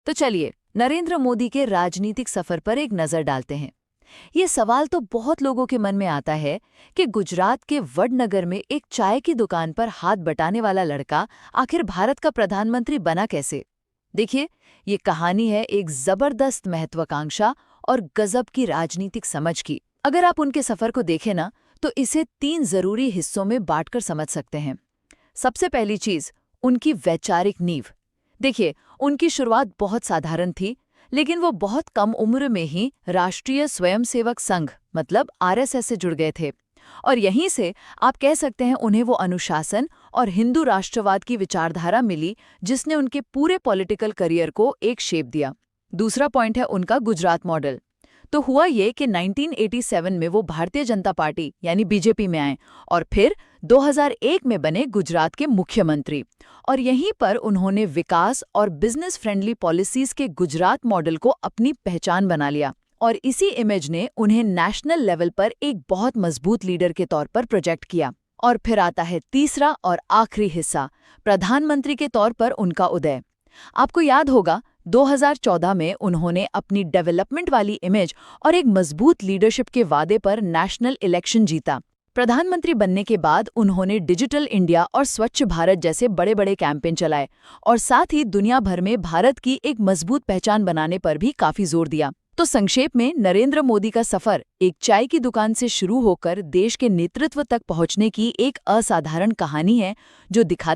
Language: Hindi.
तो चलिए नरेंद्र मोदी के राजनीतिक सफर पर एक नजर डालते हैं। ये सवाल तो बहुत लोगों के मन में आता है कि गुजरात के वडनगर में एक चाय की दुकान पर हाथ बटाने वाला लड़का आखिर भारत का प्रधानमंत्री बना कैसे। देखिए, ये कहानी है एक जबरदस्त महत्वाकांक्षा और गजब की राजनीतिक समझ की। अगर आप उनके सफर को देखें ना, तो इसे 3 जरूरी हिस्सों में बांटकर समझ सकते हैं। सबसे पहली चीज, उनकी वैचारिक नींव। देखिए, उनकी शुरुआत बहुत साधारण थी, लेकिन वो बहुत कम उम्र में ही राष्ट्रीय स्वयंसेवक संघ मतलब आरएसएस से जुड़ गए थे। और यहीं से आप कह सकते हैं उन्हें वो अनुशासन और हिंदू राष्ट्रवाद की विचारधारा मिली जिसने उनके पूरे पॉलिटिकल करियर को एक शेप दिया। दूसरा पॉइंट है उनका गुजरात मॉडल। तो हुआ ये कि 1987 में वो भारतीय जनता पार्टी यानी बीजेपी में आए और फिर 2001 में बने गुजरात के मुख्यमंत्री। और यहीं पर उन्होंने विकास और बिजनेस फ्रेंडली पॉलिसीज के गुजरात मॉडल को अपनी पहचान बना लिया, और इसी इमेज ने उन्हें नेशनल लेवल पर एक बहुत मजबूत लीडर के तौर पर प्रोजेक्ट किया। और फिर आता है तीसरा और आखिरी हिस्सा, प्रधानमंत्री के तौर पर उनका उदय। आपको याद होगा 2014 में उन्होंने अपनी डेवलपमेंट वाली इमेज और एक मजबूत लीडरशिप के वादे पर नेशनल इलेक्शन जीता। प्रधानमंत्री बनने के बाद उन्होंने डिजिटल इंडिया और स्वच्छ भारत जैसे बड़े बड़े कैंपेन चलाए और साथ ही दुनिया भर में भारत की एक मजबूत पहचान बनाने पर भी काफी जोर दिया। तो संक्षेप में नरेंद्र मोदी का सफर एक चाय की दुकान से शुरू होकर देश के नेतृत्व तक पहुंचने की एक असाधारण कहानी है, जो दिखाती